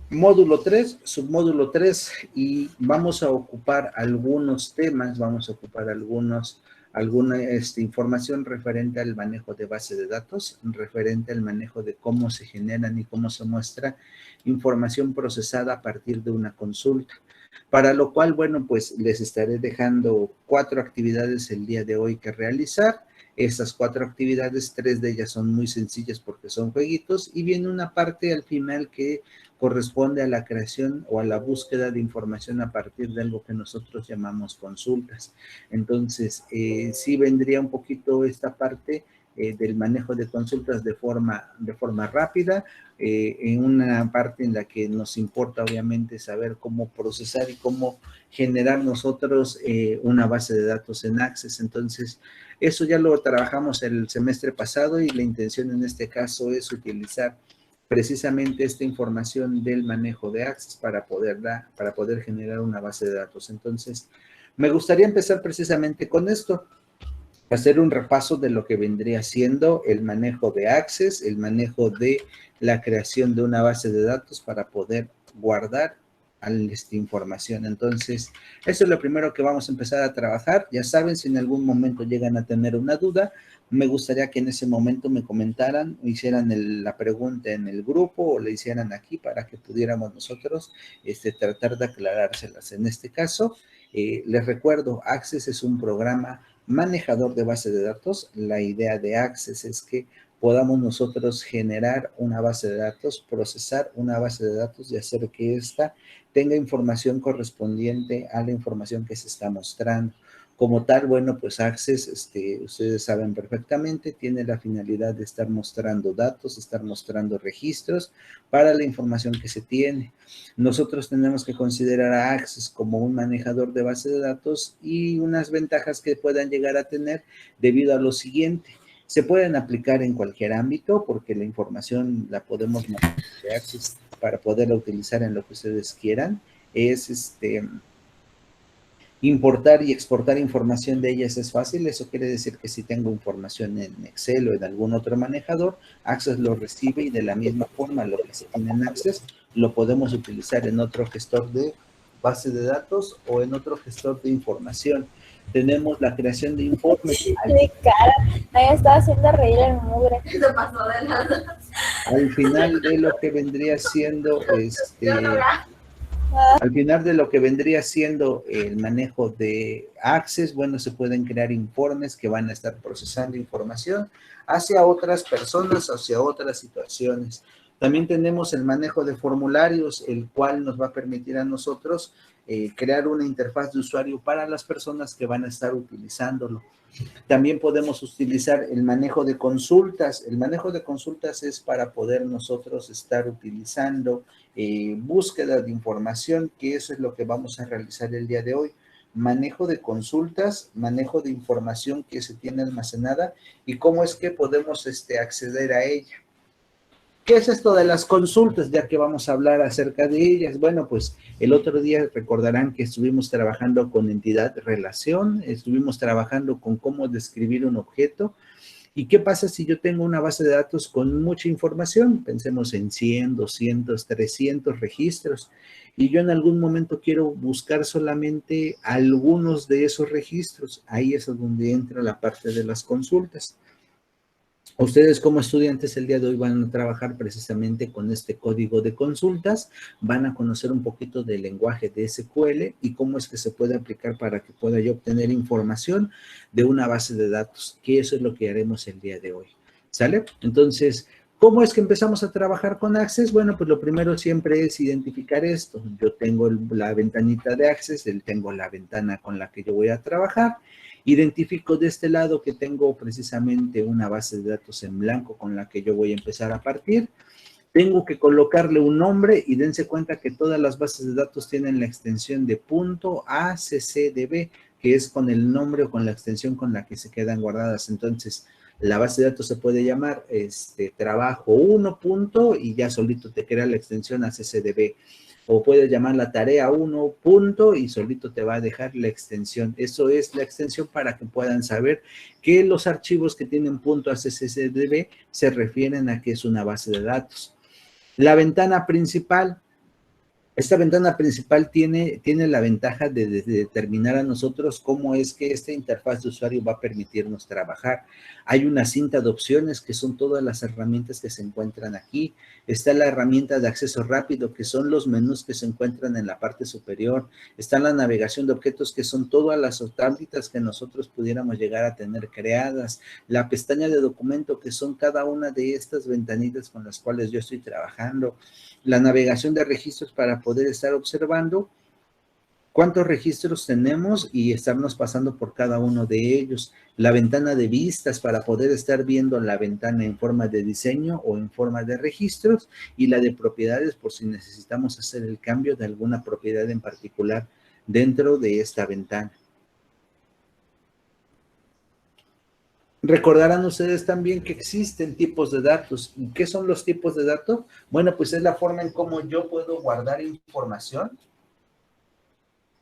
Módulo 3, submódulo 3, y vamos a ocupar algunos temas, vamos a ocupar alguna información referente al manejo de base de datos, referente al manejo de cómo se generan y cómo se muestra información procesada a partir de una consulta. Para lo cual, bueno, pues les estaré dejando 4 actividades el día de hoy que realizar. Estas 4 actividades, 3 de ellas son muy sencillas porque son jueguitos, y viene una parte al final que corresponde a la creación o a la búsqueda de información a partir de algo que nosotros llamamos consultas. Entonces, sí vendría un poquito esta parte del manejo de consultas de forma rápida, en una parte en la que nos importa obviamente saber cómo procesar y cómo generar nosotros una base de datos en Access. Entonces, eso ya lo trabajamos el semestre pasado, y la intención en este caso es utilizar precisamente esta información del manejo de Access para poder generar una base de datos. Entonces, me gustaría empezar precisamente con esto, hacer un repaso de lo que vendría siendo el manejo de Access, el manejo de la creación de una base de datos para poder guardar esta información. Entonces, eso es lo primero que vamos a empezar a trabajar. Ya saben, si en algún momento llegan a tener una duda, me gustaría que en ese momento me comentaran, hicieran la pregunta en el grupo o le hicieran aquí para que pudiéramos nosotros tratar de aclarárselas. En este caso, les recuerdo, Access es un programa manejador de base de datos. La idea de Access es que podamos nosotros generar una base de datos, procesar una base de datos y hacer que ésta tenga información correspondiente a la información que se está mostrando. Como tal, bueno, pues Access, ustedes saben perfectamente, tiene la finalidad de estar mostrando datos, estar mostrando registros para la información que se tiene. Nosotros tenemos que considerar a Access como un manejador de base de datos, y unas ventajas que puedan llegar a tener debido a lo siguiente. Se pueden aplicar en cualquier ámbito porque la información la podemos manejar de Access para poderla utilizar en lo que ustedes quieran. Es importar y exportar información de ellas es fácil. Eso quiere decir que si tengo información en Excel o en algún otro manejador, Access lo recibe, y de la misma forma lo que se tiene en Access lo podemos utilizar en otro gestor de base de datos o en otro gestor de información. Tenemos la creación de informes. Mi cara, me estaba haciendo reír el mugre. Se pasó de nada. Al final de lo que vendría siendo al final de lo que vendría siendo el manejo de Access, bueno, se pueden crear informes que van a estar procesando información hacia otras personas, hacia otras situaciones. También tenemos el manejo de formularios, el cual nos va a permitir a nosotros crear una interfaz de usuario para las personas que van a estar utilizándolo. También podemos utilizar el manejo de consultas. El manejo de consultas es para poder nosotros estar utilizando búsqueda de información, que eso es lo que vamos a realizar el día de hoy. Manejo de consultas, manejo de información que se tiene almacenada y cómo es que podemos acceder a ella. ¿Qué es esto de las consultas? Ya que vamos a hablar acerca de ellas. Bueno, pues el otro día recordarán que estuvimos trabajando con entidad relación, estuvimos trabajando con cómo describir un objeto. ¿Y qué pasa si yo tengo una base de datos con mucha información? Pensemos en 100, 200, 300 registros. Y yo en algún momento quiero buscar solamente algunos de esos registros. Ahí es donde entra la parte de las consultas. Ustedes como estudiantes el día de hoy van a trabajar precisamente con este código de consultas, van a conocer un poquito del lenguaje de SQL y cómo es que se puede aplicar para que pueda yo obtener información de una base de datos, que eso es lo que haremos el día de hoy. ¿Sale? Entonces, ¿cómo es que empezamos a trabajar con Access? Bueno, pues lo primero siempre es identificar esto. Yo tengo la ventanita de Access, tengo la ventana con la que yo voy a trabajar. Identifico de este lado que tengo precisamente una base de datos en blanco con la que yo voy a empezar a partir. Tengo que colocarle un nombre y dense cuenta que todas las bases de datos tienen la extensión de .accdb, que es con el nombre o con la extensión con la que se quedan guardadas. Entonces, la base de datos se puede llamar trabajo 1. Y ya solito te crea la extensión accdb. O puedes llamar la tarea 1 y solito te va a dejar la extensión. Eso es la extensión para que puedan saber que los archivos que tienen .accdb se refieren a que es una base de datos. La ventana principal, Esta ventana principal tiene la ventaja de determinar a nosotros cómo es que esta interfaz de usuario va a permitirnos trabajar. Hay una cinta de opciones que son todas las herramientas que se encuentran aquí. Está la herramienta de acceso rápido, que son los menús que se encuentran en la parte superior. Está la navegación de objetos, que son todas las tablitas que nosotros pudiéramos llegar a tener creadas. La pestaña de documento, que son cada una de estas ventanitas con las cuales yo estoy trabajando. La navegación de registros para poder estar observando cuántos registros tenemos y estarnos pasando por cada uno de ellos. La ventana de vistas para poder estar viendo la ventana en forma de diseño o en forma de registros, y la de propiedades por si necesitamos hacer el cambio de alguna propiedad en particular dentro de esta ventana. Recordarán ustedes también que existen tipos de datos. ¿Y qué son los tipos de datos? Bueno, pues es la forma en cómo yo puedo guardar información.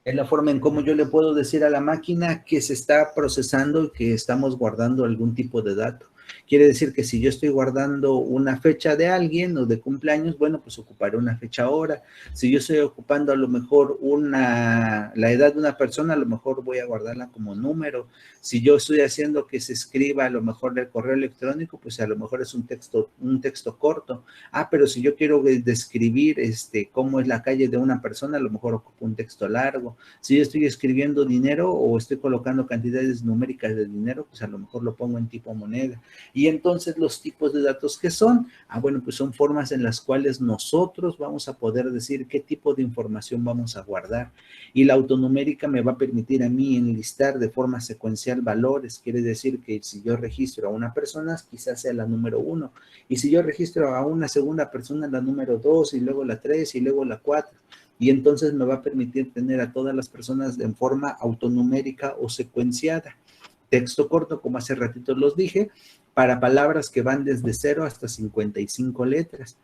Es la forma en cómo yo le puedo decir a la máquina que se está procesando y que estamos guardando algún tipo de dato. Quiere decir que si yo estoy guardando una fecha de alguien o de cumpleaños, bueno, pues ocuparé una fecha hora. Si yo estoy ocupando a lo mejor la edad de una persona, a lo mejor voy a guardarla como número. Si yo estoy haciendo que se escriba a lo mejor el correo electrónico, pues a lo mejor es un texto corto. Pero si yo quiero describir cómo es la calle de una persona, a lo mejor ocupo un texto largo. Si yo estoy escribiendo dinero o estoy colocando cantidades numéricas de dinero, pues a lo mejor lo pongo en tipo moneda. Y entonces los tipos de datos que son, bueno, pues son formas en las cuales nosotros vamos a poder decir qué tipo de información vamos a guardar. Y la autonumérica me va a permitir a mí enlistar de forma secuencial valores. Quiere decir que si yo registro a una persona, quizás sea la número 1. Y si yo registro a una segunda persona, la número 2, y luego la 3, y luego la 4. Y entonces me va a permitir tener a todas las personas en forma autonumérica o secuenciada. Texto corto, como hace ratito los dije, para palabras que van desde 0 hasta 55 letras.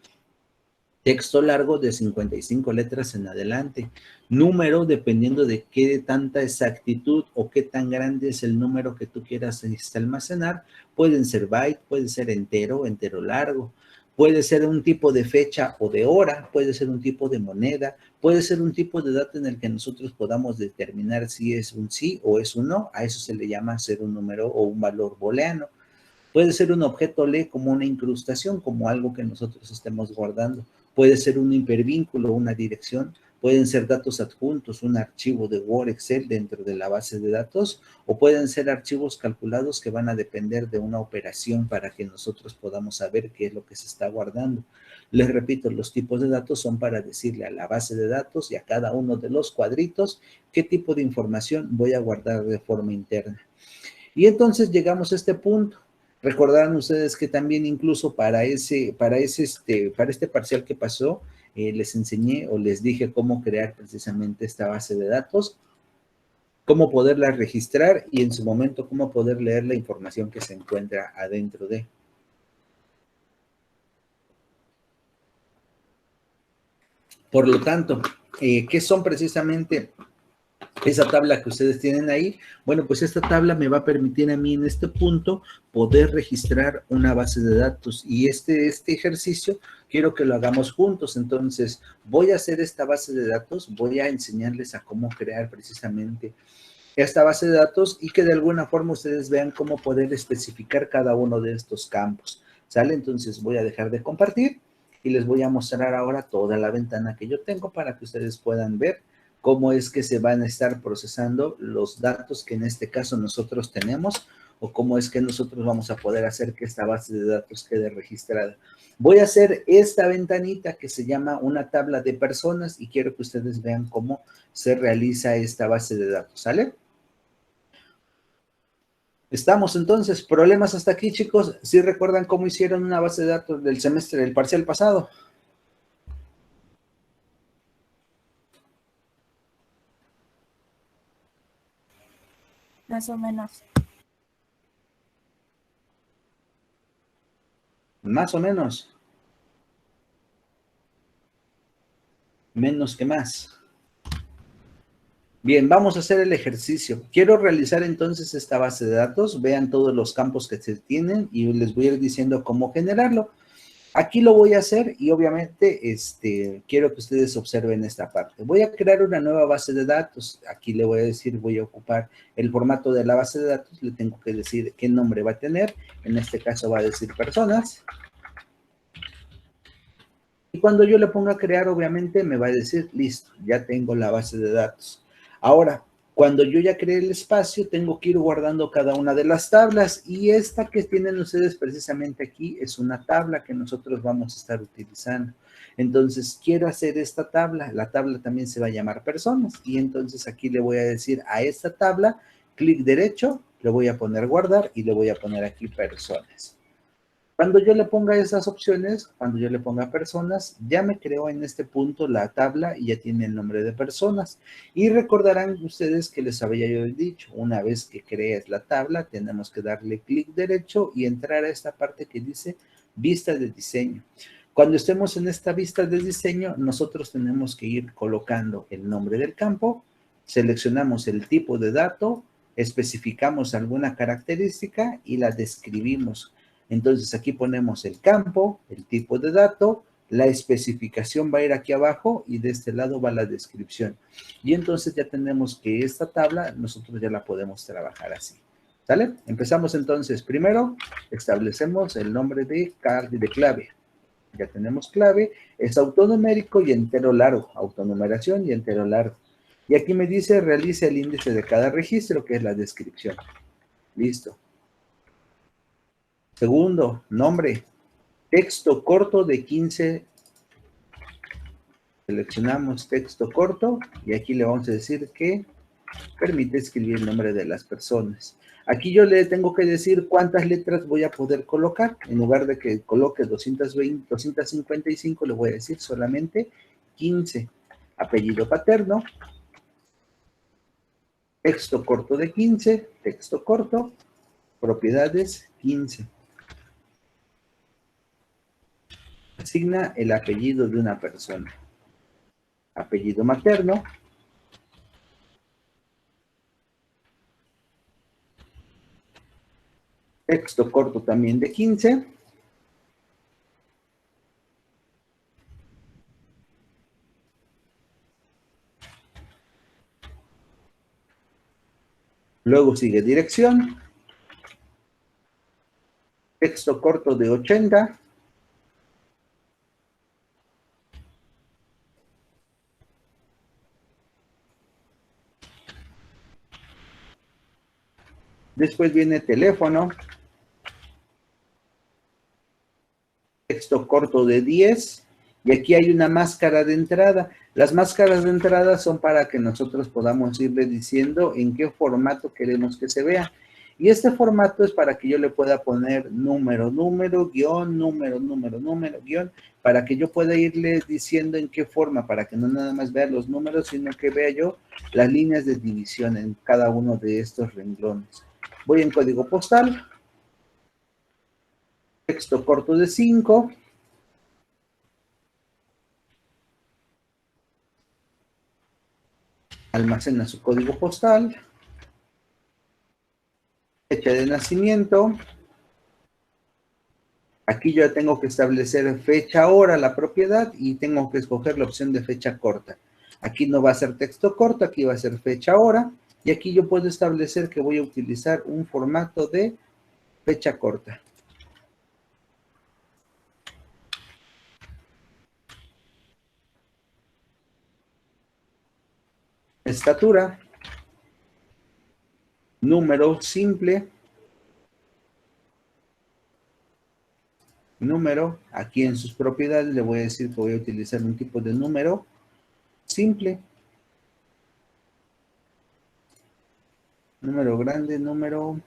Texto largo de 55 letras en adelante. Número, dependiendo de qué tanta exactitud o qué tan grande es el número que tú quieras almacenar. Pueden ser byte, puede ser entero largo. Puede ser un tipo de fecha o de hora, puede ser un tipo de moneda, puede ser un tipo de dato en el que nosotros podamos determinar si es un sí o es un no. A eso se le llama ser un número o un valor booleano. Puede ser un objeto LE como una incrustación, como algo que nosotros estemos guardando. Puede ser un hipervínculo, una dirección. Pueden ser datos adjuntos, un archivo de Word, Excel dentro de la base de datos, o pueden ser archivos calculados que van a depender de una operación para que nosotros podamos saber qué es lo que se está guardando. Les repito, los tipos de datos son para decirle a la base de datos y a cada uno de los cuadritos qué tipo de información voy a guardar de forma interna. Y entonces llegamos a este punto. Recordarán ustedes que también incluso para este parcial que pasó, les enseñé o les dije cómo crear precisamente esta base de datos, cómo poderla registrar y en su momento cómo poder leer la información que se encuentra adentro de. Por lo tanto, ¿qué son precisamente esa tabla que ustedes tienen ahí? Bueno, pues esta tabla me va a permitir a mí en este punto poder registrar una base de datos, y este ejercicio quiero que lo hagamos juntos. Entonces voy a hacer esta base de datos, voy a enseñarles a cómo crear precisamente esta base de datos y que de alguna forma ustedes vean cómo poder especificar cada uno de estos campos, ¿sale? Entonces voy a dejar de compartir y les voy a mostrar ahora toda la ventana que yo tengo para que ustedes puedan ver cómo es que se van a estar procesando los datos que en este caso nosotros tenemos, o cómo es que nosotros vamos a poder hacer que esta base de datos quede registrada. Voy a hacer esta ventanita que se llama una tabla de personas y quiero que ustedes vean cómo se realiza esta base de datos, ¿sale? Estamos entonces, problemas hasta aquí, chicos. ¿Sí recuerdan cómo hicieron una base de datos del semestre, del parcial pasado? Más o menos. Más o menos. Menos que más. Bien, vamos a hacer el ejercicio. Quiero realizar entonces esta base de datos. Vean todos los campos que se tienen y les voy a ir diciendo cómo generarlo. Aquí lo voy a hacer y obviamente quiero que ustedes observen esta parte. Voy a crear una nueva base de datos. Aquí le voy a decir, voy a ocupar el formato de la base de datos. Le tengo que decir qué nombre va a tener. En este caso va a decir personas. Y cuando yo le ponga a crear, obviamente me va a decir, listo, ya tengo la base de datos. Ahora, cuando yo ya creé el espacio, tengo que ir guardando cada una de las tablas. Y esta que tienen ustedes precisamente aquí es una tabla que nosotros vamos a estar utilizando. Entonces, quiero hacer esta tabla. La tabla también se va a llamar personas. Y entonces aquí le voy a decir a esta tabla, clic derecho, le voy a poner guardar y le voy a poner aquí personas. Cuando yo le ponga esas opciones, cuando yo le ponga personas, ya me creó en este punto la tabla y ya tiene el nombre de personas. Y recordarán ustedes que les había yo dicho, una vez que crees la tabla, tenemos que darle clic derecho y entrar a esta parte que dice vista de diseño. Cuando estemos en esta vista de diseño, nosotros tenemos que ir colocando el nombre del campo, seleccionamos el tipo de dato, especificamos alguna característica y la describimos. Entonces aquí ponemos el campo, el tipo de dato, la especificación va a ir aquí abajo y de este lado va la descripción. Y entonces ya tenemos que esta tabla nosotros ya la podemos trabajar así. ¿Sale? Empezamos entonces. Primero establecemos el nombre de clave. Ya tenemos clave, es autonumérico y entero largo, autonumeración y entero largo. Y aquí me dice realice el índice de cada registro, que es la descripción. Listo. Segundo, nombre, texto corto de 15. Seleccionamos texto corto y aquí le vamos a decir que permite escribir el nombre de las personas. Aquí yo le tengo que decir cuántas letras voy a poder colocar. En lugar de que coloque 220, 255, le voy a decir solamente 15. Apellido paterno. Texto corto de 15. Texto corto. Propiedades 15. Asigna el apellido de una persona. Apellido materno. Texto corto también de 15. Luego sigue dirección. Texto corto de 80. Después viene teléfono. Texto corto de 10. Y aquí hay una máscara de entrada. Las máscaras de entrada son para que nosotros podamos irle diciendo en qué formato queremos que se vea. Y este formato es para que yo le pueda poner número, guión, guión, para que yo pueda irle diciendo en qué forma, para que no nada más vea los números, sino que vea yo las líneas de división en cada uno de estos renglones. Voy en código postal. Texto corto de 5. Almacena su código postal. Fecha de nacimiento. Aquí yo tengo que establecer fecha, hora, la propiedad y tengo que escoger la opción de fecha corta. Aquí no va a ser texto corto, aquí va a ser fecha, hora. Y aquí yo puedo establecer que voy a utilizar un formato de fecha corta. Estatura. Número simple. Número, aquí en sus propiedades le voy a decir que voy a utilizar un tipo de número simple. Número grande, número.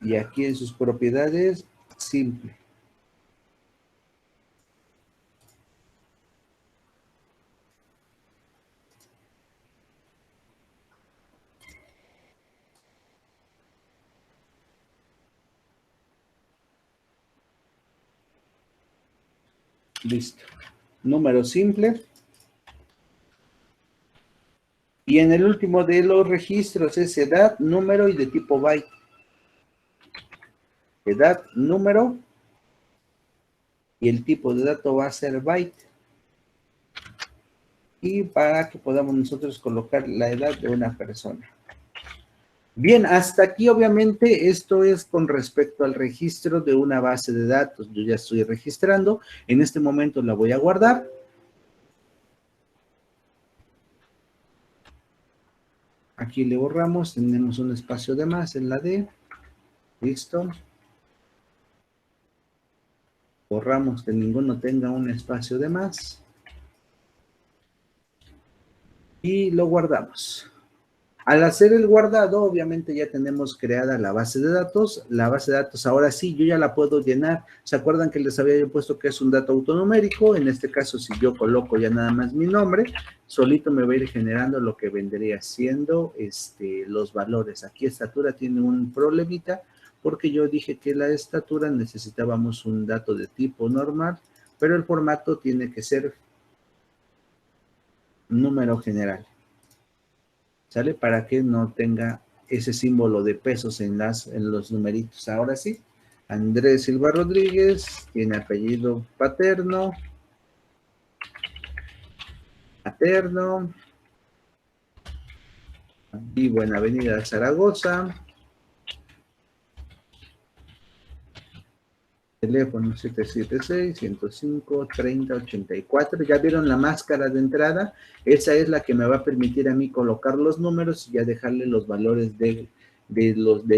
Y aquí en sus propiedades, simple. Listo. Número simple. Y en el último de los registros es edad, número y de tipo byte. Edad, número y el tipo de dato va a ser byte. Y para que podamos nosotros colocar la edad de una persona. Bien, hasta aquí obviamente esto es con respecto al registro de una base de datos. Yo ya estoy registrando, en este momento la voy a guardar. Aquí le borramos, tenemos un espacio de más en la D. Listo. Borramos que ninguno tenga un espacio de más. Y lo guardamos. Al hacer el guardado, obviamente ya tenemos creada la base de datos. La base de datos ahora sí, yo ya la puedo llenar. ¿Se acuerdan que les había yo puesto que es un dato autonumérico? En este caso, si yo coloco ya nada más mi nombre, solito me va a ir generando lo que vendría siendo los valores. Aquí estatura tiene un problemita, porque yo dije que la estatura necesitábamos un dato de tipo normal, pero el formato tiene que ser número general. ¿Sale? Para que no tenga ese símbolo de pesos en los numeritos. Ahora sí, Andrés Silva Rodríguez, tiene apellido paterno, vivo en Avenida Zaragoza, teléfono 776-105-3084. Ya vieron la máscara de entrada, esa es la que me va a permitir a mí colocar los números y ya dejarle los valores del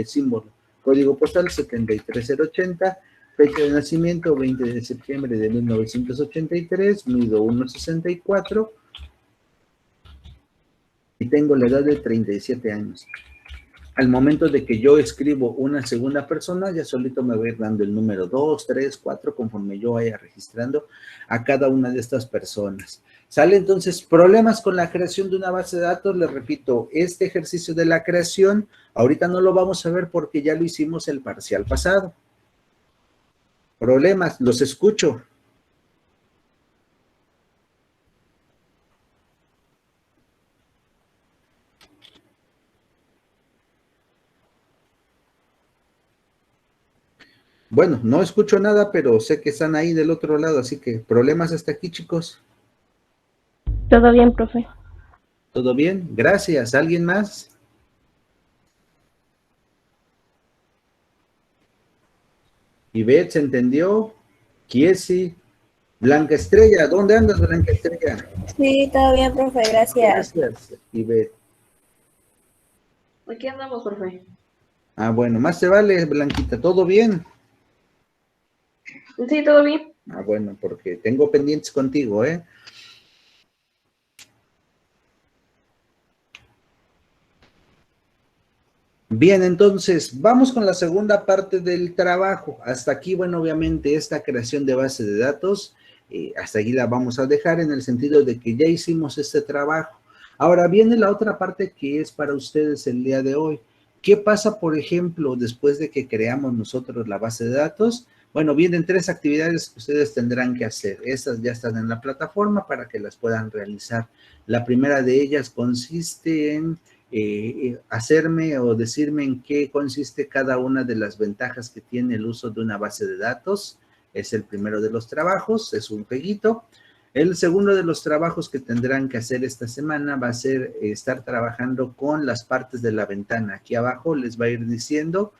símbolo. Código postal 73080, fecha de nacimiento 20 de septiembre de 1983, mido 1,64 y tengo la edad de 37 años. Al momento de que yo escribo una segunda persona, ya solito me va a ir dando el número 2, 3, 4, conforme yo vaya registrando a cada una de estas personas. ¿Sale? Entonces, problemas con la creación de una base de datos. Les repito, este ejercicio de la creación, ahorita no lo vamos a ver porque ya lo hicimos el parcial pasado. Problemas, los escucho. Bueno, no escucho nada, pero sé que están ahí del otro lado, así que problemas hasta aquí, chicos. Todo bien, profe. ¿Todo bien? Gracias. ¿Alguien más? Ivette, ¿se entendió? Kiesi, Blanca Estrella, ¿dónde andas, Blanca Estrella? Sí, todo bien, profe, gracias. Gracias, Ivette. Aquí andamos, profe. Ah, bueno, más se vale, Blanquita, ¿todo bien? Sí, todo bien. Ah, bueno, porque tengo pendientes contigo, ¿eh? Bien, entonces, vamos con la segunda parte del trabajo. Hasta aquí, bueno, obviamente esta creación de base de datos, hasta aquí la vamos a dejar en el sentido de que ya hicimos este trabajo. Ahora viene la otra parte que es para ustedes el día de hoy. ¿Qué pasa, por ejemplo, después de que creamos nosotros la base de datos? Bueno, vienen 3 actividades que ustedes tendrán que hacer. Estas ya están en la plataforma para que las puedan realizar. La primera de ellas consiste en hacerme o decirme en qué consiste cada una de las ventajas que tiene el uso de una base de datos. Es el primero de los trabajos, es un jueguito. El segundo de los trabajos que tendrán que hacer esta semana va a ser estar trabajando con las partes de la ventana. Aquí abajo les va a ir diciendo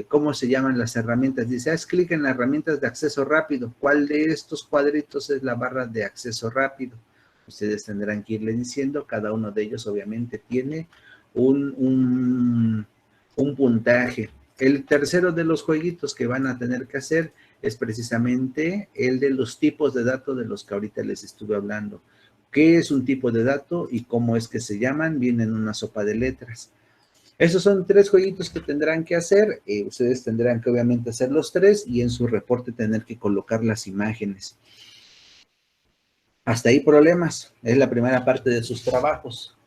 cómo se llaman las herramientas. Dice, haz clic en las herramientas de acceso rápido. ¿Cuál de estos cuadritos es la barra de acceso rápido? Ustedes tendrán que irle diciendo, cada uno de ellos obviamente tiene un puntaje. El tercero de los jueguitos que van a tener que hacer es precisamente el de los tipos de datos de los que ahorita les estuve hablando. ¿Qué es un tipo de dato y cómo es que se llaman? Vienen en una sopa de letras. Esos son 3 jueguitos que tendrán que hacer. Ustedes tendrán que obviamente hacer los 3 y en su reporte tener que colocar las imágenes. Hasta ahí problemas. Es la primera parte de sus trabajos.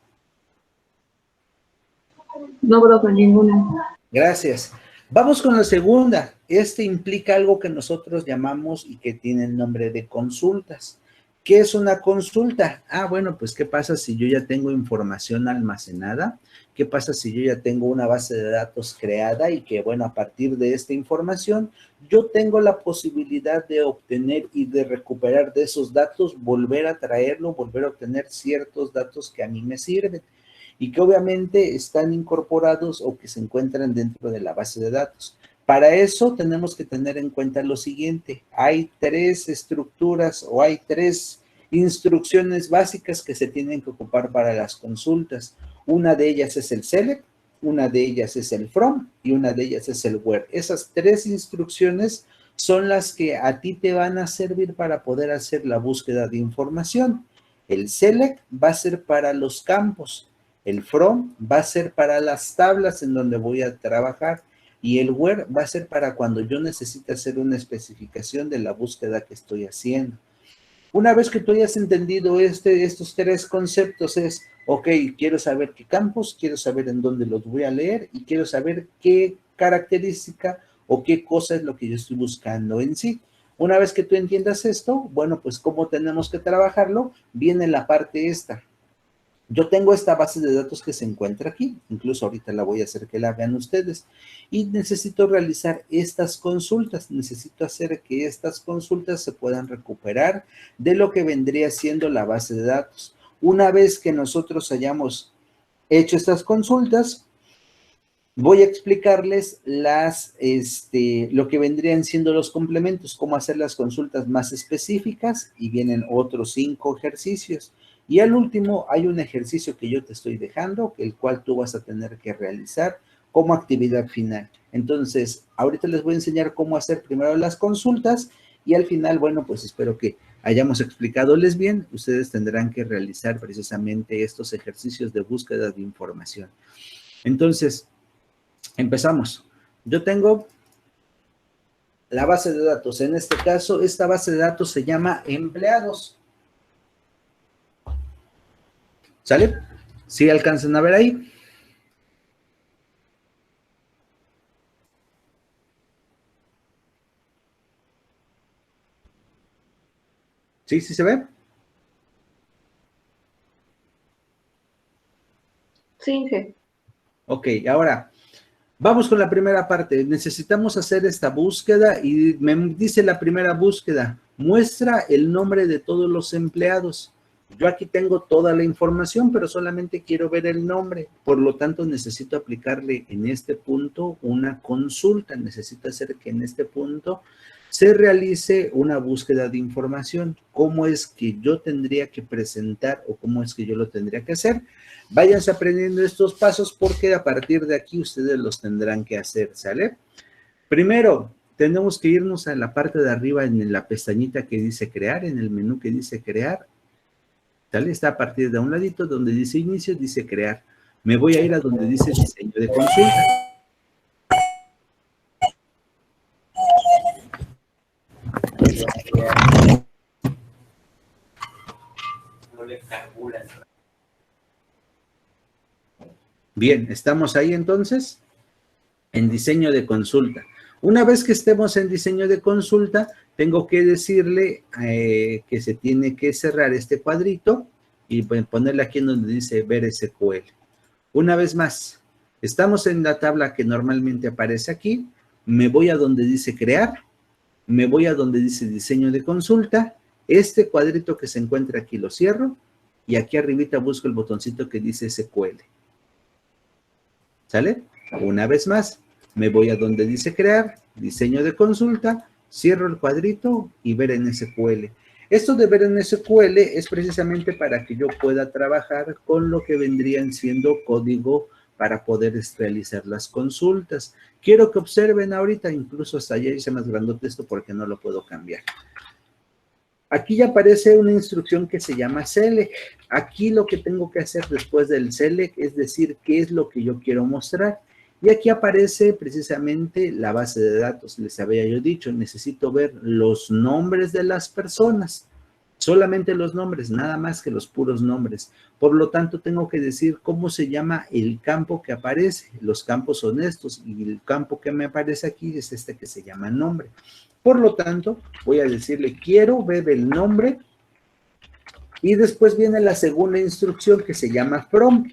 No, profe, ninguna. Gracias. Vamos con la segunda. Implica algo que nosotros llamamos y que tiene el nombre de consultas. ¿Qué es una consulta? Ah, bueno, pues ¿qué pasa si yo ya tengo información almacenada? ¿Qué pasa si yo ya tengo una base de datos creada y que, bueno, a partir de esta información, yo tengo la posibilidad de obtener y de recuperar de esos datos, volver a traerlo, volver a obtener ciertos datos que a mí me sirven y que obviamente están incorporados o que se encuentran dentro de la base de datos? Para eso tenemos que tener en cuenta lo siguiente: hay 3 estructuras o hay 3 instrucciones básicas que se tienen que ocupar para las consultas. Una de ellas es el select, una de ellas es el from y una de ellas es el where. Esas 3 instrucciones son las que a ti te van a servir para poder hacer la búsqueda de información. El select va a ser para los campos, el from va a ser para las tablas en donde voy a trabajar y el where va a ser para cuando yo necesite hacer una especificación de la búsqueda que estoy haciendo. Una vez que tú hayas entendido estos 3 conceptos es, ok, quiero saber qué campos, quiero saber en dónde los voy a leer y quiero saber qué característica o qué cosa es lo que yo estoy buscando en sí. Una vez que tú entiendas esto, bueno, pues cómo tenemos que trabajarlo, viene la parte esta. Yo tengo esta base de datos que se encuentra aquí, incluso ahorita la voy a hacer que la vean ustedes, y necesito realizar estas consultas, necesito hacer que estas consultas se puedan recuperar de lo que vendría siendo la base de datos. Una vez que nosotros hayamos hecho estas consultas, voy a explicarles lo que vendrían siendo los complementos, cómo hacer las consultas más específicas, y vienen otros 5 ejercicios. Y al último hay un ejercicio que yo te estoy dejando, el cual tú vas a tener que realizar como actividad final. Entonces, ahorita les voy a enseñar cómo hacer primero las consultas y al final, bueno, pues espero que hayamos explicadores bien. Ustedes tendrán que realizar precisamente estos ejercicios de búsqueda de información. Entonces, empezamos. Yo tengo la base de datos. En este caso, esta base de datos se llama empleados. ¿Sale? ¿Sí alcanzan a ver ahí? ¿Sí? ¿Sí se ve? Sí, sí. Ok, ahora vamos con la primera parte. Necesitamos hacer esta búsqueda y me dice la primera búsqueda, muestra el nombre de todos los empleados. Yo aquí tengo toda la información, pero solamente quiero ver el nombre. Por lo tanto, necesito aplicarle en este punto una consulta. Necesito hacer que en este punto se realice una búsqueda de información. ¿Cómo es que yo tendría que presentar o cómo es que yo lo tendría que hacer? Váyanse aprendiendo estos pasos porque a partir de aquí ustedes los tendrán que hacer, ¿sale? Primero, tenemos que irnos a la parte de arriba en la pestañita que dice crear, en el menú que dice crear. ¿Sale? Está a partir de un ladito donde dice inicio, dice crear. Me voy a ir a donde dice diseño de consulta. Bien, ¿estamos ahí entonces? En diseño de consulta. Una vez que estemos en diseño de consulta, tengo que decirle que se tiene que cerrar este cuadrito y ponerle aquí en donde dice ver SQL. Una vez más, estamos en la tabla que normalmente aparece aquí, me voy a donde dice crear, me voy a donde dice diseño de consulta, este cuadrito que se encuentra aquí lo cierro y aquí arribita busco el botoncito que dice SQL. ¿Sale? Una vez más, me voy a donde dice crear, diseño de consulta, cierro el cuadrito y ver en SQL. Esto de ver en SQL es precisamente para que yo pueda trabajar con lo que vendrían siendo código para poder realizar las consultas. Quiero que observen ahorita, incluso hasta allá hice más grandote esto porque no lo puedo cambiar. Aquí ya aparece una instrucción que se llama select. Aquí lo que tengo que hacer después del select es decir qué es lo que yo quiero mostrar. Y aquí aparece precisamente la base de datos. Les había yo dicho, necesito ver los nombres de las personas. Solamente los nombres, nada más que los puros nombres. Por lo tanto, tengo que decir cómo se llama el campo que aparece. Los campos son estos y el campo que me aparece aquí es este que se llama nombre. Por lo tanto, voy a decirle, quiero ver el nombre y después viene la segunda instrucción que se llama from.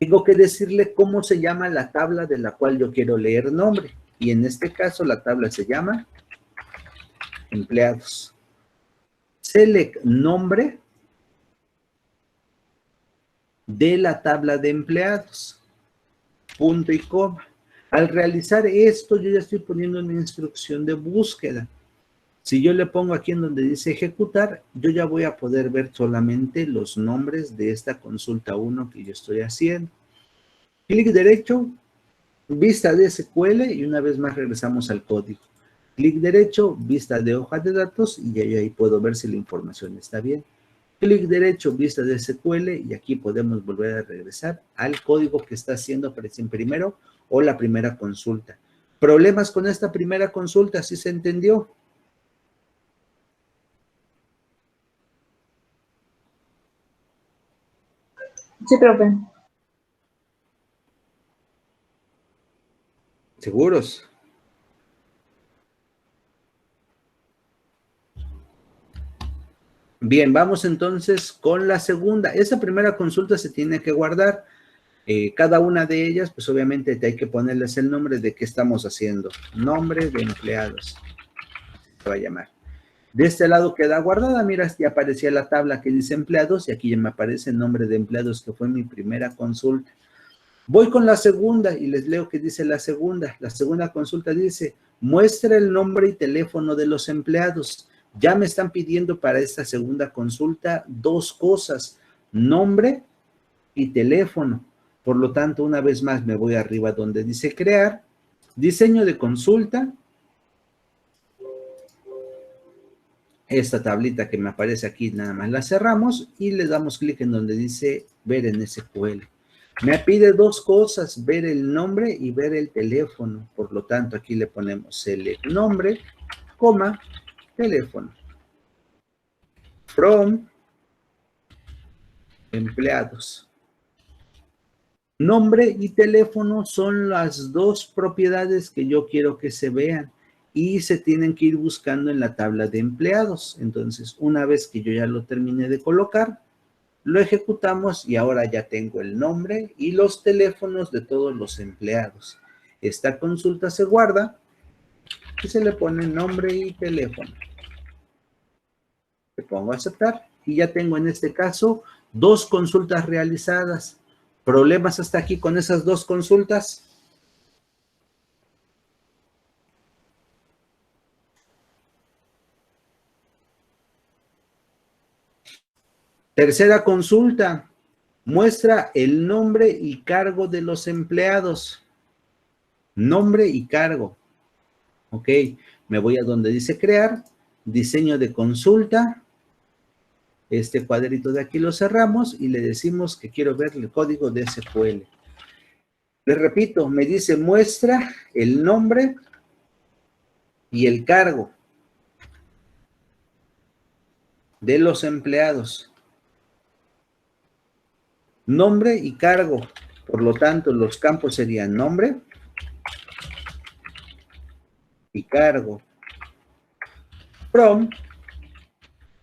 Tengo que decirle cómo se llama la tabla de la cual yo quiero leer nombre. Y en este caso la tabla se llama empleados. Select nombre de la tabla de empleados. Punto y coma. Al realizar esto, yo ya estoy poniendo una instrucción de búsqueda. Si yo le pongo aquí en donde dice ejecutar, yo ya voy a poder ver solamente los nombres de esta consulta 1 que yo estoy haciendo. Clic derecho, vista de SQL y una vez más regresamos al código. Clic derecho, vista de hoja de datos y ya ahí puedo ver si la información está bien. Clic derecho, vista de SQL y aquí podemos volver a regresar al código que está haciendo primero o la primera consulta. ¿Problemas con esta primera consulta? ¿Sí se entendió? Sí, profe. ¿Seguros? Bien, vamos entonces con la segunda. Esa primera consulta se tiene que guardar. Cada una de ellas, pues obviamente hay que ponerles el nombre de qué estamos haciendo. Nombre de empleados. Se va a llamar. De este lado queda guardada. Mira, ya aparecía la tabla que dice empleados y aquí ya me aparece el nombre de empleados que fue mi primera consulta. Voy con la segunda y les leo qué dice la segunda. La segunda consulta dice, muestra el nombre y teléfono de los empleados. Ya me están pidiendo para esta segunda consulta dos cosas, nombre y teléfono. Por lo tanto, una vez más me voy arriba donde dice crear, diseño de consulta. Esta tablita que me aparece aquí nada más la cerramos y le damos clic en donde dice ver en SQL. Me pide dos cosas, ver el nombre y ver el teléfono. Por lo tanto, aquí le ponemos select nombre, coma, teléfono. From empleados. Nombre y teléfono son las dos propiedades que yo quiero que se vean y se tienen que ir buscando en la tabla de empleados. Entonces, una vez que yo ya lo terminé de colocar, lo ejecutamos y ahora ya tengo el nombre y los teléfonos de todos los empleados. Esta consulta se guarda y se le pone nombre y teléfono. Le pongo a aceptar y ya tengo en este caso dos consultas realizadas. ¿Problemas hasta aquí con esas dos consultas? Tercera consulta. Muestra el nombre y cargo de los empleados. Nombre y cargo. Ok, me voy a donde dice crear, diseño de consulta. Este cuadrito de aquí lo cerramos y le decimos que quiero ver el código de SQL. Le repito, me dice muestra el nombre y el cargo de los empleados. Nombre y cargo. Por lo tanto, los campos serían nombre y cargo. From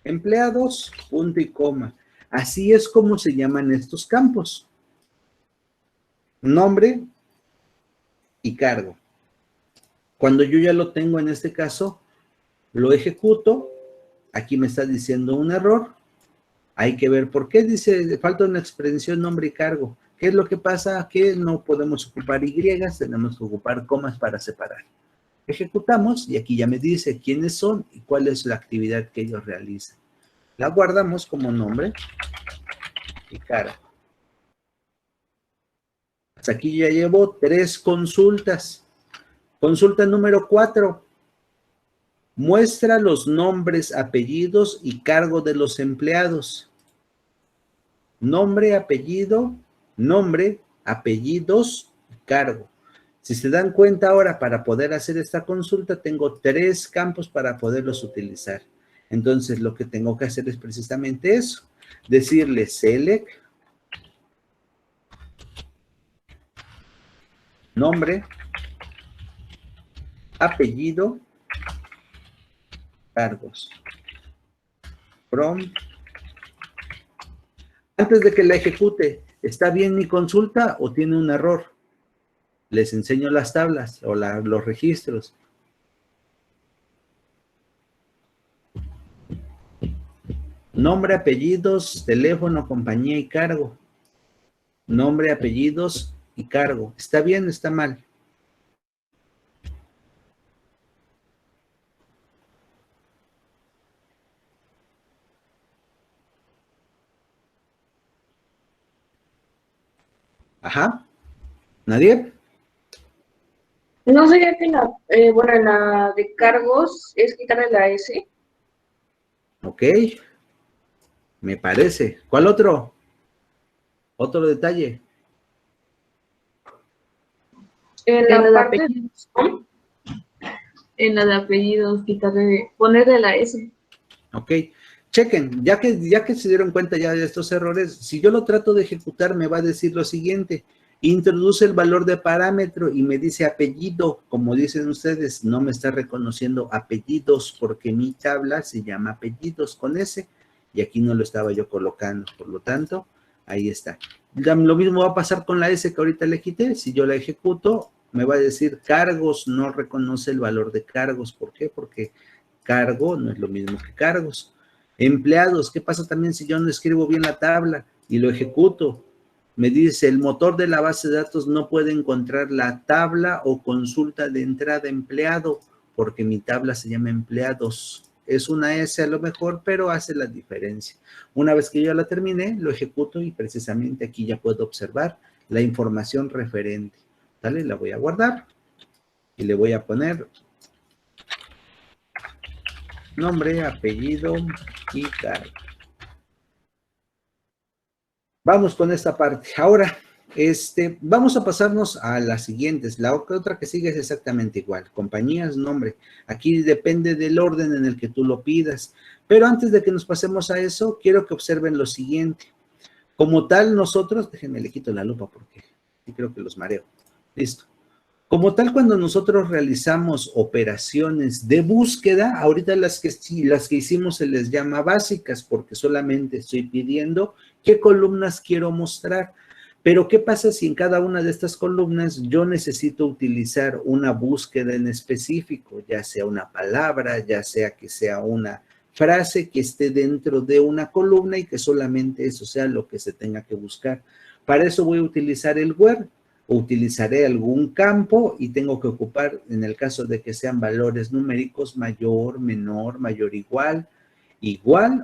empleados, punto y coma. Así es como se llaman estos campos. Nombre y cargo. Cuando yo ya lo tengo en este caso, lo ejecuto. Aquí me está diciendo un error. Hay que ver por qué dice, falta una expresión nombre y cargo. ¿Qué es lo que pasa? Que no podemos ocupar Y, tenemos que ocupar comas para separar. Ejecutamos y aquí ya me dice quiénes son y cuál es la actividad que ellos realizan. La guardamos como nombre y cargo. Hasta aquí ya llevo 3 consultas. Consulta número 4. Muestra los nombres, apellidos y cargo de los empleados. Nombre, apellido, nombre, apellidos y cargo. Si se dan cuenta ahora, para poder hacer esta consulta, tengo 3 campos para poderlos utilizar. Entonces, lo que tengo que hacer es precisamente eso. Decirle select, nombre, apellido, cargos. From. Antes de que la ejecute, ¿Está bien mi consulta o tiene un error? Les enseño las tablas o los registros. Nombre, apellidos, teléfono, compañía y cargo. Nombre, apellidos y cargo. ¿Está bien o está mal? Ajá. ¿Nadie? No sería que en la de cargos es quitarle la S. Ok. Me parece. ¿Cuál otro? Otro detalle. En la la de parte apellidos. En la de apellidos, ponerle la S. Ok. Chequen, ya que se dieron cuenta ya de estos errores, si yo lo trato de ejecutar, me va a decir lo siguiente. Introduce el valor de parámetro y me dice apellido. Como dicen ustedes, no me está reconociendo apellidos porque mi tabla se llama apellidos con S y aquí no lo estaba yo colocando. Por lo tanto, ahí está. Lo mismo va a pasar con la S que ahorita le quité. Si yo la ejecuto, me va a decir cargos, no reconoce el valor de cargos. ¿Por qué? Porque cargo no es lo mismo que cargos. Empleados, ¿qué pasa también si yo no escribo bien la tabla y lo ejecuto? Me dice, el motor de la base de datos no puede encontrar la tabla o consulta de entrada empleado, porque mi tabla se llama empleados. Es una S a lo mejor, pero hace la diferencia. Una vez que yo la terminé, lo ejecuto y precisamente aquí ya puedo observar la información referente. ¿Vale? La voy a guardar y le voy a poner nombre, apellido y cargo. Vamos con esta parte. Ahora, vamos a pasarnos a las siguientes. La otra que sigue es exactamente igual. Compañías, nombre. Aquí depende del orden en el que tú lo pidas. Pero antes de que nos pasemos a eso, quiero que observen lo siguiente. Como tal, nosotros, déjenme le quito la lupa porque sí creo que los mareo. Listo. Como tal, cuando nosotros realizamos operaciones de búsqueda, ahorita las que hicimos se les llama básicas porque solamente estoy pidiendo qué columnas quiero mostrar. Pero, ¿qué pasa si en cada una de estas columnas yo necesito utilizar una búsqueda en específico? Ya sea una palabra, ya sea que sea una frase que esté dentro de una columna y que solamente eso sea lo que se tenga que buscar. Para eso voy a utilizar el where. Utilizaré algún campo y tengo que ocupar, en el caso de que sean valores numéricos, mayor, menor, mayor, igual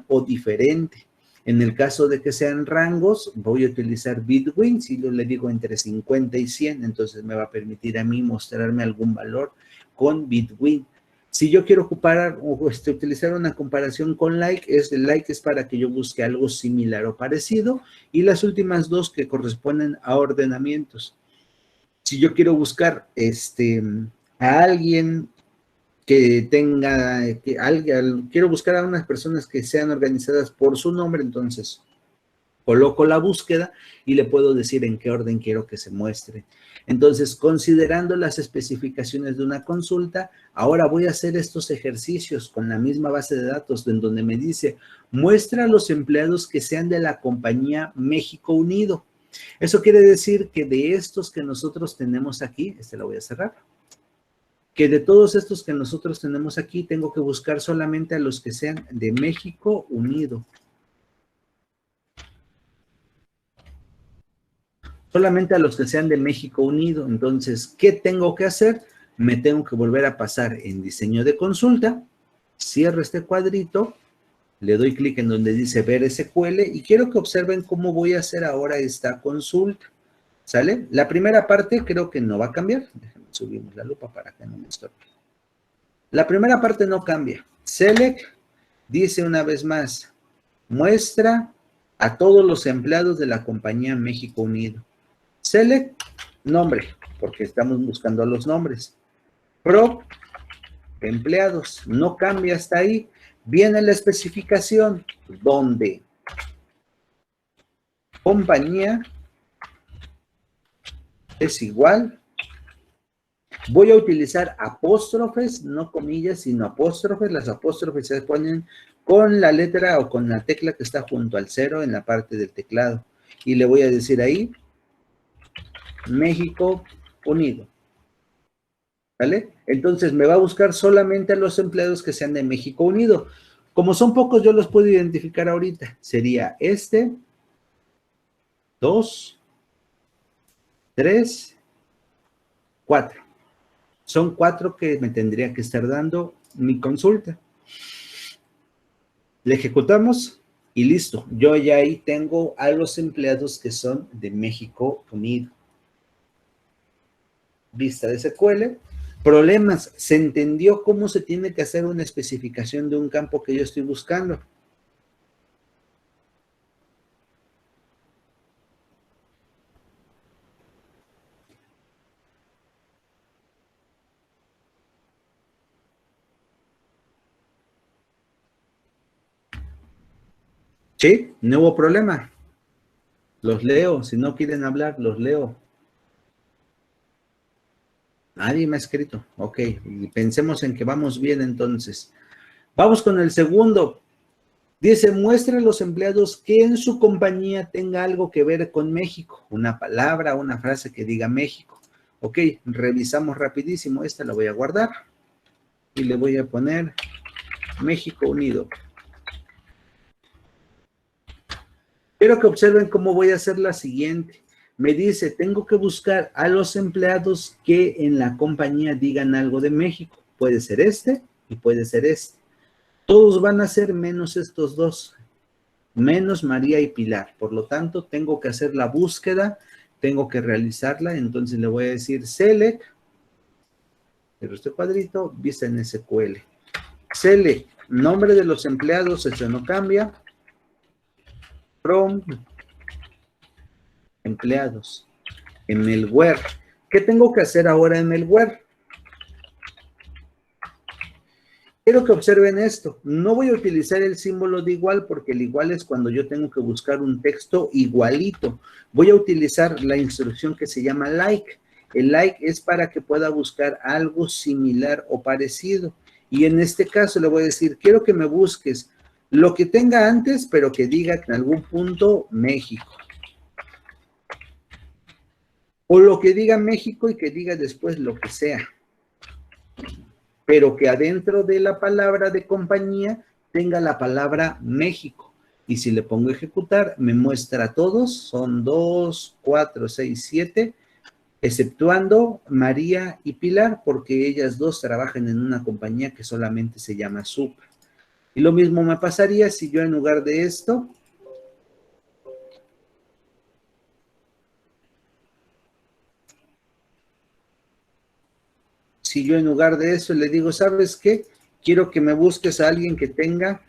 o diferente. En el caso de que sean rangos, voy a utilizar between, si yo le digo entre 50 y 100, entonces me va a permitir a mí mostrarme algún valor con between. Si yo quiero ocupar o utilizar una comparación con like es para que yo busque algo similar o parecido, y las últimas dos que corresponden a ordenamientos. Si yo quiero buscar a alguien que tenga, quiero buscar a unas personas que sean organizadas por su nombre, entonces coloco la búsqueda y le puedo decir en qué orden quiero que se muestre. Entonces, considerando las especificaciones de una consulta, ahora voy a hacer estos ejercicios con la misma base de datos en donde me dice, muestra a los empleados que sean de la compañía México Unido. Eso quiere decir que de estos que nosotros tenemos aquí, lo voy a cerrar, que de todos estos que nosotros tenemos aquí, tengo que buscar solamente a los que sean de México Unido. Solamente a los que sean de México Unido. Entonces, ¿qué tengo que hacer? Me tengo que volver a pasar en diseño de consulta, cierro este cuadrito, le doy clic en donde dice ver SQL y quiero que observen cómo voy a hacer ahora esta consulta. ¿Sale? La primera parte creo que no va a cambiar. Déjenme subimos la lupa para que no me estorbe. La primera parte no cambia. Select dice una vez más, muestra a todos los empleados de la compañía México Unido. Select nombre, porque estamos buscando los nombres. Pro, empleados, no cambia hasta ahí. Viene la especificación, donde compañía es igual. Voy a utilizar apóstrofes, no comillas, sino apóstrofes. Las apóstrofes se ponen con la letra o con la tecla que está junto al 0 en la parte del teclado. y le voy a decir ahí, México Unido. ¿Vale? Entonces me va a buscar solamente a los empleados que sean de México Unido. Como son pocos, yo los puedo identificar ahorita. Sería 2, 3, 4. Son 4 que me tendría que estar dando mi consulta. Le ejecutamos y listo. Yo ya ahí tengo a los empleados que son de México Unido. Vista de SQL. Problemas. ¿Se entendió cómo se tiene que hacer una especificación de un campo que yo estoy buscando? Sí, no hubo problema. Los leo. Si no quieren hablar, los leo. Nadie me ha escrito. Ok, y pensemos en que vamos bien entonces. Vamos con el segundo. Dice, muestre a los empleados que en su compañía tenga algo que ver con México. Una palabra, una frase que diga México. Ok, revisamos rapidísimo. Esta la voy a guardar. Y le voy a poner México Unido. Quiero que observen cómo voy a hacer la siguiente. Me dice, tengo que buscar a los empleados que en la compañía digan algo de México. Puede ser este y puede ser este. Todos van a ser menos estos dos, menos María y Pilar. Por lo tanto, tengo que hacer la búsqueda, tengo que realizarla. Entonces le voy a decir select, pero este cuadrito, vista en SQL. Select, nombre de los empleados, eso no cambia. From empleados. En el where. ¿Qué tengo que hacer ahora en el where? Quiero que observen esto. No voy a utilizar el símbolo de igual porque el igual es cuando yo tengo que buscar un texto igualito. Voy a utilizar la instrucción que se llama like. El like es para que pueda buscar algo similar o parecido. Y en este caso le voy a decir, quiero que me busques lo que tenga antes, pero que diga en algún punto México. O lo que diga México y que diga después lo que sea. Pero que adentro de la palabra de compañía tenga la palabra México. Y si le pongo ejecutar, me muestra a todos. Son 2, 4, 6, 7, exceptuando María y Pilar, porque ellas dos trabajan en una compañía que solamente se llama Super. Y lo mismo me pasaría si yo en lugar de esto... Si yo en lugar de eso le digo, ¿sabes qué? Quiero que me busques a alguien que tenga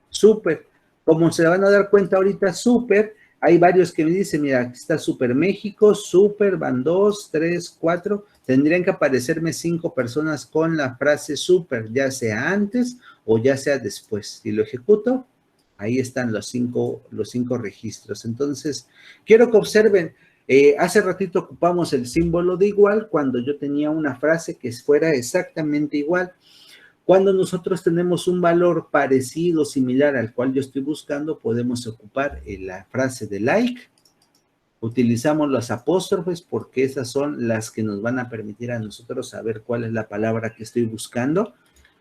Super. Como se van a dar cuenta ahorita, Super, hay varios que me dicen, mira, aquí está Super México, Super, van 2, 3, 4. Tendrían que aparecerme 5 personas con la frase Super, ya sea antes o ya sea después. Si lo ejecuto, ahí están los cinco registros. Entonces, quiero que observen. Hace ratito ocupamos el símbolo de igual cuando yo tenía una frase que fuera exactamente igual. Cuando nosotros tenemos un valor parecido, similar al cual yo estoy buscando, podemos ocupar la frase de like. Utilizamos los apóstrofes porque esas son las que nos van a permitir a nosotros saber cuál es la palabra que estoy buscando.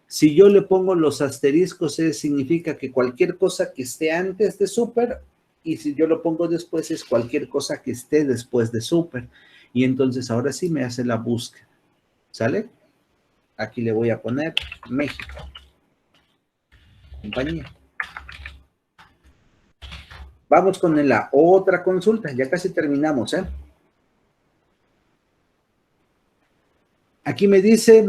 Si yo le pongo los asteriscos, significa que cualquier cosa que esté antes de super, y si yo lo pongo después, es cualquier cosa que esté después de super. Y entonces ahora sí me hace la búsqueda. ¿Sale? Aquí le voy a poner México. Compañía. Vamos con la otra consulta. Ya casi terminamos, ¿eh? Aquí me dice,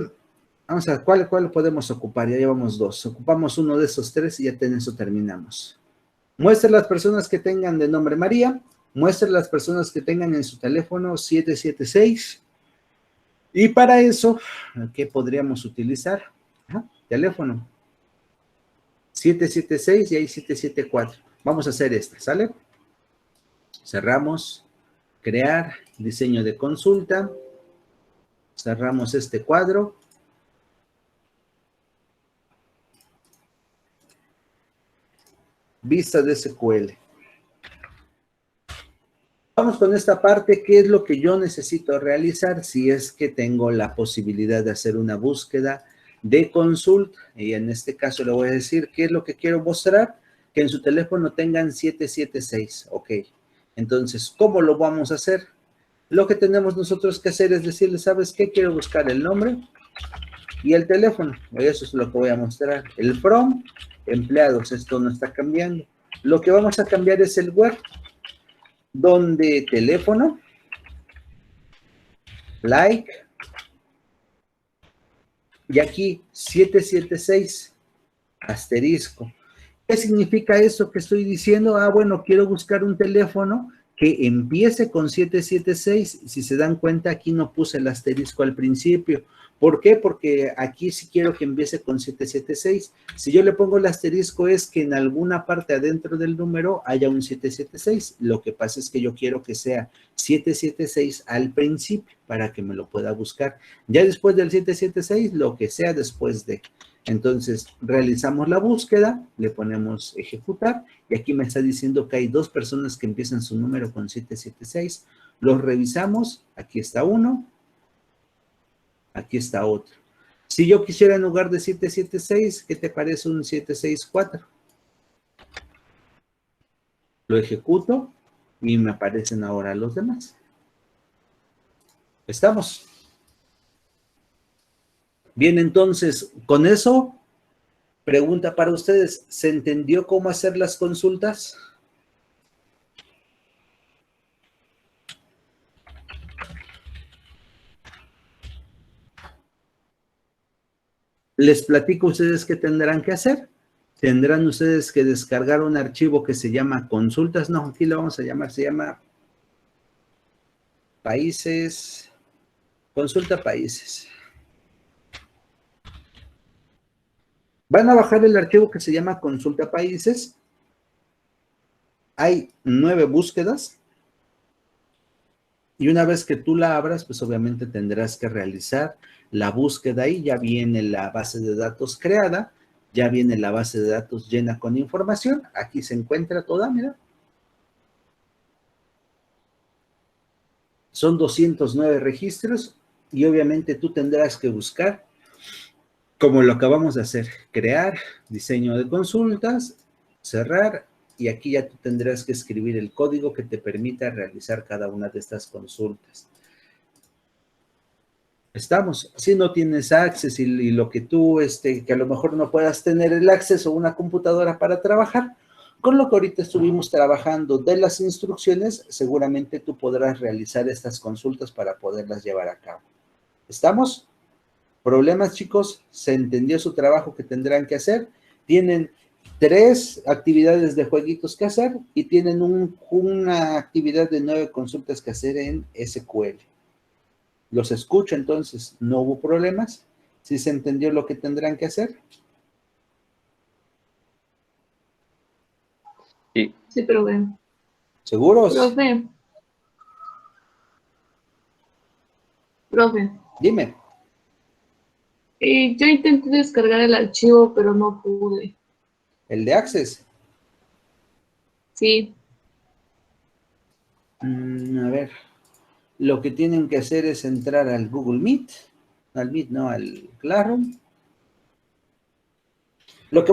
vamos a ver, ¿cuál podemos ocupar? Ya llevamos 2. Ocupamos uno de esos 3 y ya en eso terminamos. Muestre las personas que tengan de nombre María. Muestre las personas que tengan en su teléfono 776. Y para eso, ¿qué podríamos utilizar? Teléfono. 776 y ahí 774. Vamos a hacer esta, ¿sale? Cerramos. Crear. Diseño de consulta. Cerramos este cuadro. Vista de SQL. Vamos con esta parte, ¿qué es lo que yo necesito realizar si es que tengo la posibilidad de hacer una búsqueda de consulta? Y en este caso le voy a decir, ¿qué es lo que quiero mostrar? Que en su teléfono tengan 776, ok. Entonces, ¿cómo lo vamos a hacer? Lo que tenemos nosotros que hacer es decirle, ¿sabes qué? Quiero buscar el nombre y el teléfono. Eso es lo que voy a mostrar. El from, empleados, esto no está cambiando. Lo que vamos a cambiar es el where, donde teléfono, like, y aquí 776, asterisco. ¿Qué significa eso que estoy diciendo? Ah, bueno, quiero buscar un teléfono que empiece con 776. Si se dan cuenta, aquí no puse el asterisco al principio. ¿Por qué? Porque aquí sí quiero que empiece con 776. Si yo le pongo el asterisco es que en alguna parte adentro del número haya un 776. Lo que pasa es que yo quiero que sea 776 al principio para que me lo pueda buscar. Ya después del 776, lo que sea después de. Entonces, realizamos la búsqueda, le ponemos ejecutar, y aquí me está diciendo que hay 2 personas que empiezan su número con 776. Los revisamos, aquí está uno, aquí está otro. Si yo quisiera en lugar de 776, ¿qué te parece un 764? Lo ejecuto y me aparecen ahora los demás. ¿Estamos? Bien, entonces, con eso, pregunta para ustedes, ¿se entendió cómo hacer las consultas? Les platico a ustedes qué tendrán que hacer. Tendrán ustedes que descargar un archivo que se llama consultas, no, aquí lo vamos a llamar, se llama países, consulta países. Van a bajar el archivo que se llama consulta países. Hay 9 búsquedas. Y una vez que tú la abras, pues obviamente tendrás que realizar la búsqueda ahí. Ya viene la base de datos creada, ya viene la base de datos llena con información. Aquí se encuentra toda, mira. Son 209 registros y obviamente tú tendrás que buscar, como lo acabamos de hacer, crear, diseño de consultas, cerrar, y aquí ya tú tendrás que escribir el código que te permita realizar cada una de estas consultas. ¿Estamos? Si no tienes acceso y lo que tú, que a lo mejor no puedas tener el acceso a una computadora para trabajar, con lo que ahorita estuvimos trabajando de las instrucciones, seguramente tú podrás realizar estas consultas para poderlas llevar a cabo. ¿Estamos? ¿Problemas, chicos? ¿Se entendió su trabajo que tendrán que hacer? Tienen 3 actividades de jueguitos que hacer y tienen una actividad de 9 consultas que hacer en SQL. Los escucho, entonces, ¿no hubo problemas? ¿Sí se entendió lo que tendrán que hacer? Sí. Sí, profe. ¿Seguros? Profe. Dime. Yo intenté descargar el archivo, pero no pude. ¿El de Access? Sí. A ver. Lo que tienen que hacer es entrar al Google Meet. Al Meet, no, al Classroom. Lo que van